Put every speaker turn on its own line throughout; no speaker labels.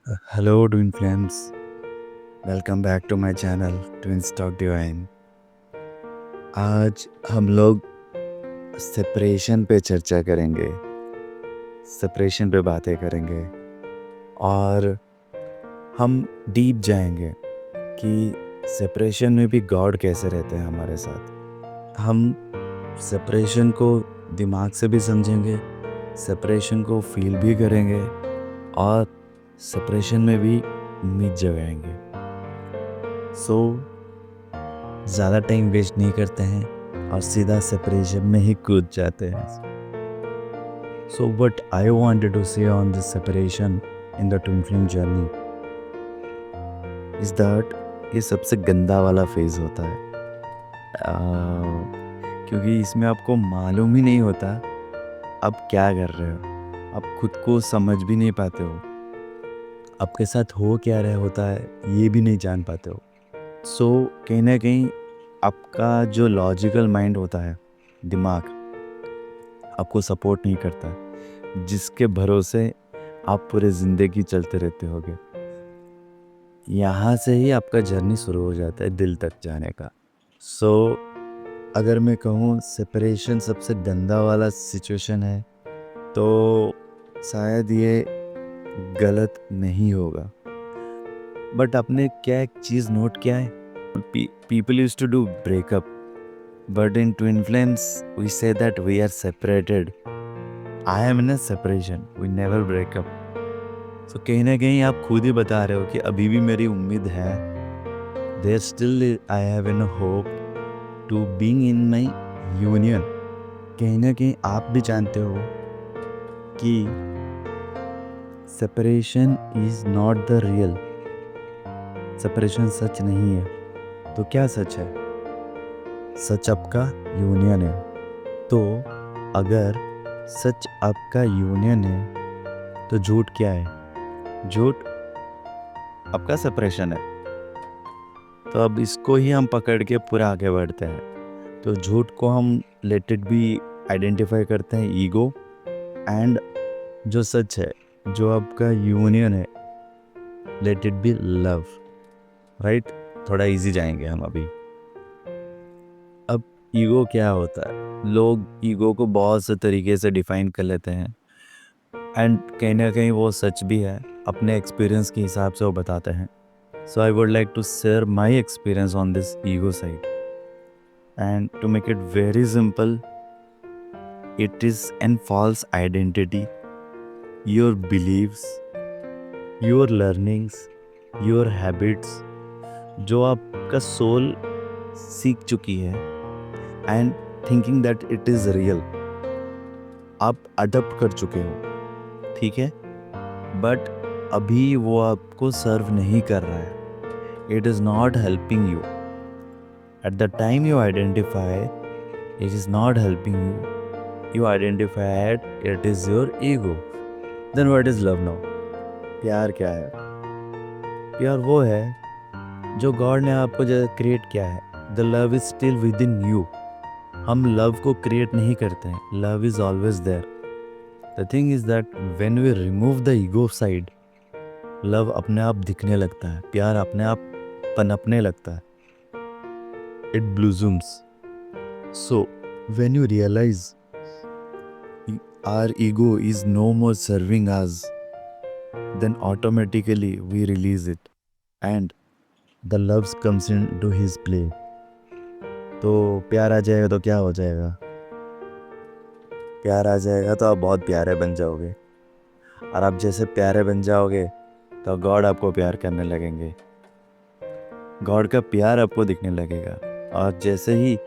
Hello Twin Flames, welcome back to my channel Twins Talk Divine। आज हम लोग separation पे चर्चा करेंगे, सेपरेशन पे बातें करेंगे और हम डीप जाएंगे कि सेपरेशन में भी गॉड कैसे रहते हैं हमारे साथ। हम सेपरेशन को दिमाग से भी समझेंगे, सेपरेशन को फील भी करेंगे और सेपरेशन में भी उम्मीद जगाएंगे। ज़्यादा टाइम वेस्ट नहीं करते हैं और सीधा सेपरेशन में ही कूद जाते हैं। What I wanted to say on this separation in the twin flame journey is that ये सबसे गंदा वाला फेज़ होता है, क्योंकि इसमें आपको मालूम ही नहीं होता आप क्या कर रहे हो, आप खुद को समझ भी नहीं पाते हो, आपके साथ हो क्या रहा होता है ये भी नहीं जान पाते हो। कहीं ना कहीं आपका जो लॉजिकल माइंड होता है, दिमाग आपको सपोर्ट नहीं करता है, जिसके भरोसे आप पूरे ज़िंदगी चलते रहते होगे। यहाँ से ही आपका जर्नी शुरू हो जाता है दिल तक जाने का। अगर मैं कहूँ सेपरेशन सबसे गंदा वाला सिचुएशन है तो शायद ये गलत नहीं होगा, बट आपने क्या एक चीज़ नोट किया है, people used to do breakup, but in twin flames we say that we are separated. I am in a separation, we never break up. कहीं ना कहीं आप खुद ही बता रहे हो कि अभी भी मेरी उम्मीद है, there still I have a hope to being in my union। कहीं ना कहीं आप भी जानते हो कि separation is not the real, separation सच नहीं है। तो क्या सच है? सच आपका यूनियन है। तो अगर सच आपका यूनियन है तो झूठ क्या है? झूठ आपका सेपरेशन है। तो अब इसको ही हम पकड़ के पूरा आगे बढ़ते हैं। तो झूठ को हम लेट इट बी आइडेंटिफाई करते हैं ईगो, एंड जो सच है, जो आपका यूनियन है, let it be love. Right? थोड़ा इजी जाएंगे हम अभी। अब ईगो क्या होता है? लोग ईगो को बहुत से तरीके से डिफाइन कर लेते हैं, एंड कहीं ना कहीं वो सच भी है, अपने एक्सपीरियंस के हिसाब से वो बताते हैं। So I would like to share my experience on this ego side, and to make it very simple, it is an false identity, your beliefs, your learnings, your habits जो आपका सोल सीख चुकी है, and thinking that it is real, आप adapt कर चुके हो, ठीक है, बट अभी वो आपको सर्व नहीं कर रहा है। It is not helping you. At the time you identify it is not helping you, you identified it is your ego. Then what is love now? प्यार क्या है? प्यार वो है जो गॉड ने आपको क्रिएट किया है। The love is still within you. हम लव को क्रिएट नहीं करते हैं, love is always there. The thing is that when we remove the ego side, love अपने आप दिखने लगता है, प्यार अपने आप पनपने लगता है, it blossoms. So when you realise our ego is no more serving us, then automatically we release it and the love comes into his play। तो प्यार आ जाएगा तो क्या हो जाएगा? प्यार आ जाएगा तो आप बहुत प्यारे बन जाओगे, और आप जैसे प्यारे बन जाओगे तो गॉड आपको प्यार करने लगेंगे, गॉड का प्यार आपको दिखने लगेगा, और जैसे ही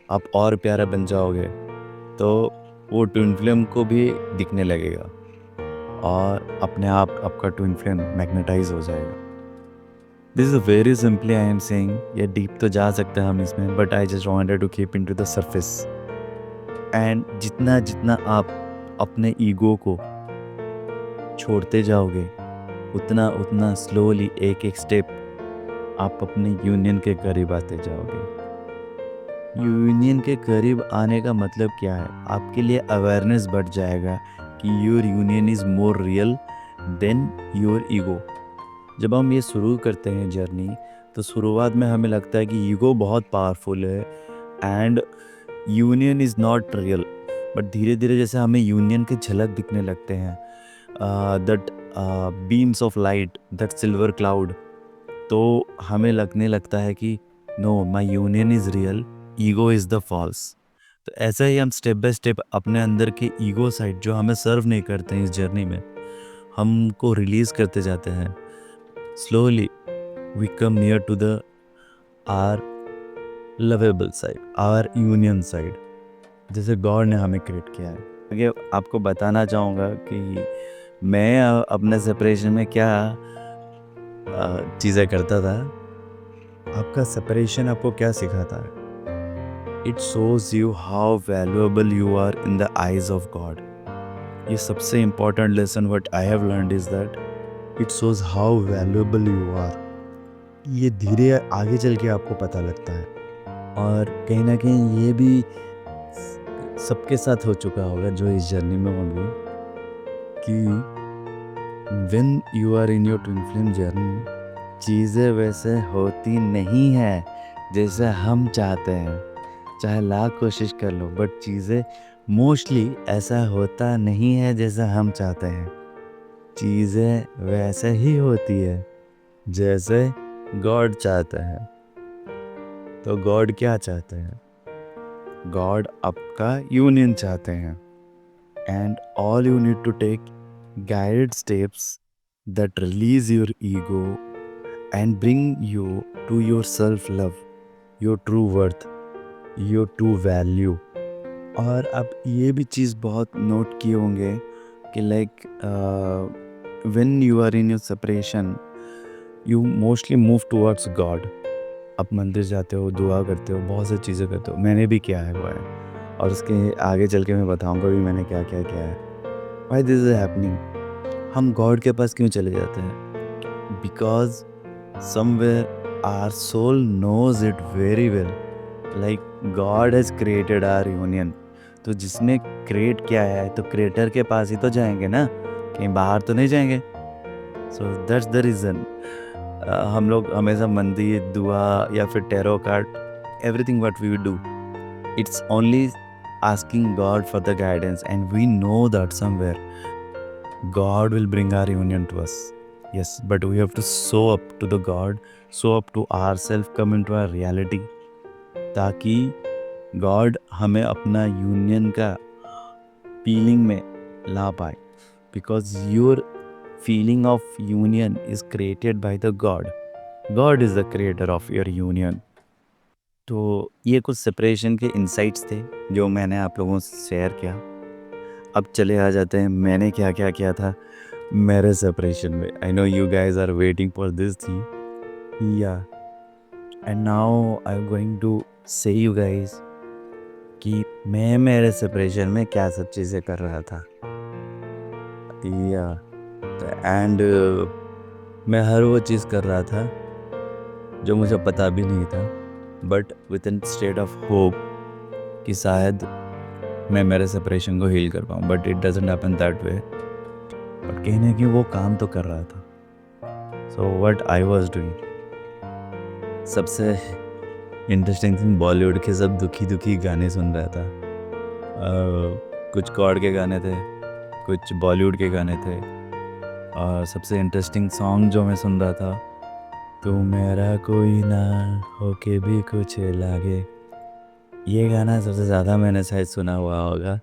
आप और प्यारे बन जाओगे तो वो ट्विन फ्लेम को भी दिखने लगेगा, और अपने आप आपका ट्विन फ्लेम मैग्नेटाइज हो जाएगा। This is very simply I am saying, ये डीप तो जा सकते हैं हम इसमें, but I just wanted to keep into the surface. And जितना जितना आप अपने ईगो को छोड़ते जाओगे, उतना उतना स्लोली एक एक स्टेप आप अपने यूनियन के करीब आते जाओगे। यूनियन के करीब आने का मतलब क्या है? आपके लिए अवेयरनेस बढ़ जाएगा कि your union is more real than your ego. जब हम ये शुरू करते हैं जर्नी, तो शुरुआत में हमें लगता है कि ईगो बहुत पावरफुल है and union is not real. But धीरे धीरे जैसे हमें यूनियन की झलक दिखने लगते हैं, that beams of light, that silver cloud, तो हमें लगने लगता है कि no, my union is real, ego is the false. तो ऐसा ही हम स्टेप बाय स्टेप अपने अंदर के ईगो साइड जो हमें सर्व नहीं करते हैं इस जर्नी में, हमको रिलीज करते जाते हैं। Slowly we come near to the our lovable side, our union side, जैसे गॉड ने हमें क्रिएट किया है। आगे आपको बताना चाहूँगा कि मैं अपने सेपरेशन में क्या चीज़ें करता था। आपका सेपरेशन आपको क्या सिखाता है? It shows you how valuable you are in the eyes of God. ये सबसे important lesson what I have learned is that it shows how valuable you are. ये धीरे आगे चल के आपको पता लगता है, और कहीं ना कहीं ये भी सबके साथ हो चुका होगा जो इस जर्नी में होंगे, कि when you are in your twin flame journey, चीज़ें वैसे होती नहीं है जैसे हम चाहते हैं। चाहे लाख कोशिश कर लो, बट चीज़ें मोस्टली ऐसा होता नहीं है जैसा हम चाहते हैं। चीज़ें वैसे ही होती है जैसे गॉड चाहते हैं। तो गॉड क्या चाहते हैं? गॉड आपका यूनियन चाहते हैं, and all you need to take guided steps that release your ego and bring you to your self love, your true worth, your true value। और आप ये भी चीज़ बहुत नोट किए होंगे कि like when you are in your separation, you mostly move towards God. आप मंदिर जाते हो, दुआ करते हो, बहुत सी चीज़ें करते हो। मैंने भी किया है वो है, और उसके आगे चल के मैं बताऊंगा भी मैंने क्या क्या किया है। Why this is happening? हम गॉड के पास क्यों चले जाते हैं? Because somewhere our soul knows it very well, like God has created our union. तो जिसने क्रिएट किया है तो क्रिएटर के पास ही तो जाएंगे ना, कहीं बाहर तो नहीं जाएंगे। सो दैट्स द रीज़न हम लोग हमेशा मंदिर, दुआ या फिर tarot card, everything what we do, it's only asking God for the guidance, and we know that somewhere God will bring our union to us. Yes, but we have to show up to the God, show up to ourselves, come into our reality, ताकि God हमें अपना union का feeling में ला पाए। Because your feeling of union is created by the God. God is the creator of your union. तो ये कुछ separation के इंसाइट्स थे जो मैंने आप लोगों से शेयर किया। अब चले आ जाते हैं मैंने क्या क्या किया था मेरे सेपरेशन में। I know you guys are waiting for this thing, yeah and now I am going to say you guys कि मैं मेरे सेपरेशन में क्या सब चीज़ें कर रहा था। या एंड मैं हर वो चीज़ कर रहा था जो मुझे पता भी नहीं था, but with in state of hope कि शायद मैं मेरे सेपरेशन को हील कर पाऊँ, but it doesn't happen that way. But कहीं ना कहीं वो काम तो कर रहा था। So what I was doing, सबसे इंटरेस्टिंग थिंग, बॉलीवुड के सब दुखी दुखी गाने सुन रहा था। कुछ गॉड के गाने थे, कुछ बॉलीवुड के गाने थे, और सबसे इंटरेस्टिंग सॉन्ग जो मैं सुन रहा था, तू मेरा कोई ना होके भी कुछ लागे। ये गाना सबसे ज़्यादा मैंने शायद सुना हुआ होगा,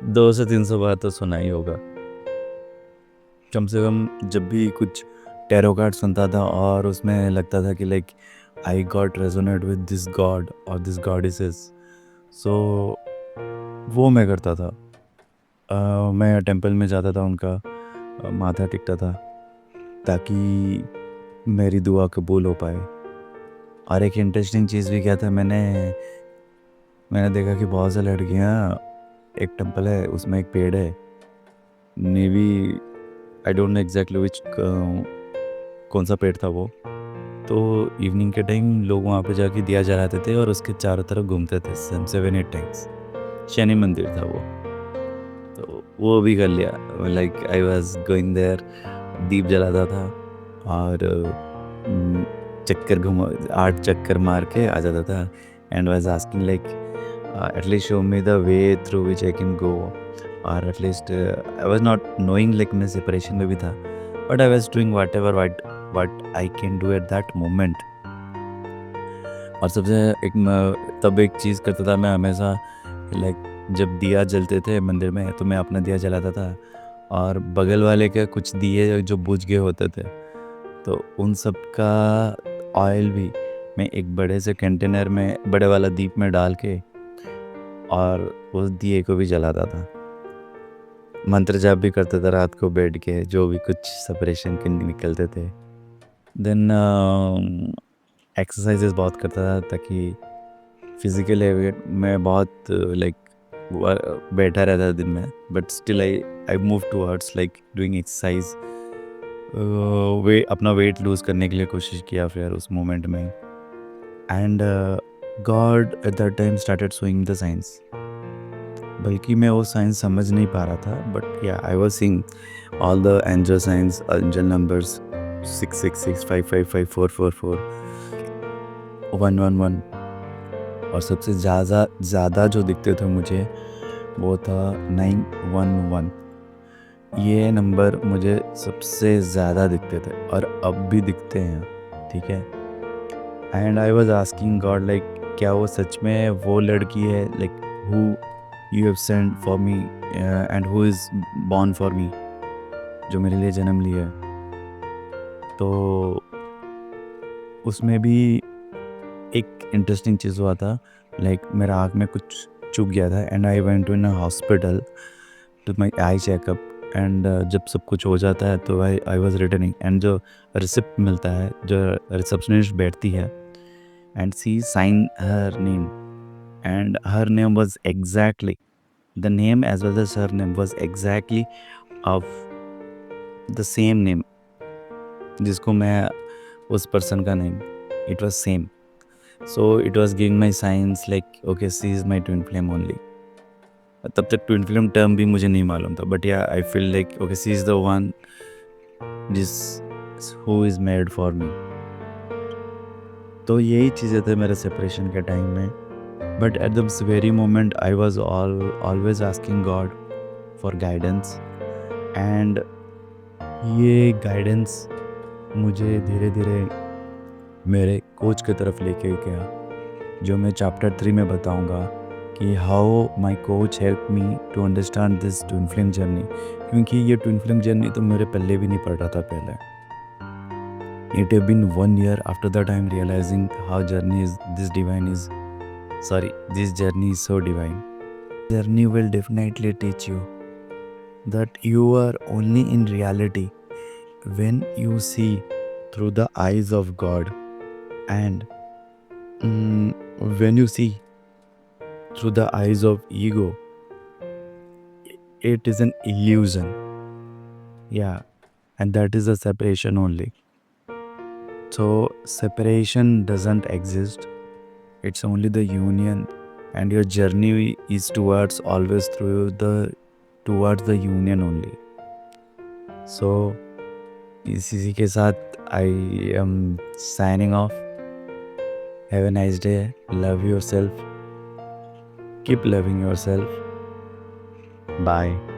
200 से 300 बार तो सुना ही होगा कम से कम। जब भी कुछ टैरो कार्ड सुनता था और उसमें लगता था कि like I got resonate with this God और दिस गॉडेसेस, सो वो मैं करता था। मैं टेंपल में जाता था, उनका माथा टेकता था ताकि मेरी दुआ कबूल हो पाए। और एक इंटरेस्टिंग चीज़ भी क्या था, मैंने देखा कि बहुत से लड़कियाँ, एक टेंपल है उसमें एक पेड़ है, navy, I don't know exactly विच कौन सा पेड़ था वो। तो इवनिंग के टाइम लोग वहाँ पे जाके दिया जलाते थे और उसके चारों तरफ घूमते थे 7-8 टाइम्स। शनि मंदिर था वो, तो वो भी कर लिया। Like I was going there, दीप जलाता था और चक्कर घुमा 8 चक्कर मार के आ जाता था and was asking like at least show me the way through which I can go, और at least I was not knowing like मैं सेपरेशन में भी था, but I was doing whatever what I can do at that moment. और सबसे तब एक चीज़ करता था मैं हमेशा, लाइक जब दिया जलते थे मंदिर में तो मैं अपना दिया जलाता था, और बगल वाले के कुछ दिए जो बुझ गए होते थे तो उन सब का ऑयल भी मैं एक बड़े से कंटेनर में बड़े वाला दीप में डाल के और उस दिए को भी जलाता था। मंत्र जाप भी करता था रात को बैठ के, जो भी कुछ सेपरेशन के निकलते थे। देन एक्सरसाइजेस बहुत करता था ताकि फिजिकल मैं बहुत लाइक बैठा रहता था दिन में, but still I move towards like doing exercise, अपना वेट लूज़ करने के लिए कोशिश किया फिर उस मोमेंट में। And God at that time started showing the science, बल्कि मैं वो साइंस समझ नहीं पा रहा था, but yeah I was seeing all the angel science, angel numbers 666 555 444 111, और सबसे ज़्यादा जो दिखते थे मुझे वो था 911। ये नंबर मुझे सबसे ज़्यादा दिखते थे और अब भी दिखते हैं, ठीक है। And I was asking God like क्या वो सच में वो लड़की है, like who you have sent for me and who is born for me, जो मेरे लिए जन्म लिया है। तो उसमें भी एक इंटरेस्टिंग चीज़ हुआ था, लाइक मेरा आँख में कुछ चुभ गया था and I went to in hospital to my eye checkup. And जब सब कुछ हो जाता है तो आई वॉज रिटर्निंग, एंड जो रिसिप्ट मिलता है, जो रिसेप्शनिस्ट बैठती है and she sign her name, and her name was exactly the name as well as her name was exactly of the same name जिसको मैं उस पर्सन का name, it was same. So it was giving my signs like okay, she is my twin flame only. तब तक twin flame term भी मुझे नहीं मालूम था, but yeah I feel like okay she is the one जिस who is made for me. तो यही चीज़ें थे मेरे सेपरेशन के टाइम में, but at the very moment I was always asking God for guidance, and ये गाइडेंस मुझे धीरे धीरे मेरे कोच की तरफ लेके गया, जो मैं चैप्टर 3 में बताऊंगा कि how my coach help me to understand this twin flame journey, क्योंकि ये ट्विन फ्लेम जर्नी तो मेरे पल्ले भी नहीं पड़ रहा था पहले। It have been 1 year after that I am realising how journey is this journey is so divine. Journey will definitely teach you that you are only in reality when you see through the eyes of God, and when you see through the eyes of ego, it is an illusion. Yeah, and that is a separation only. So separation doesn't exist, it's only the union, and your journey is always towards the union only. So इसी के साथ I am signing off. Have a nice day. Love yourself. Keep loving yourself. Bye.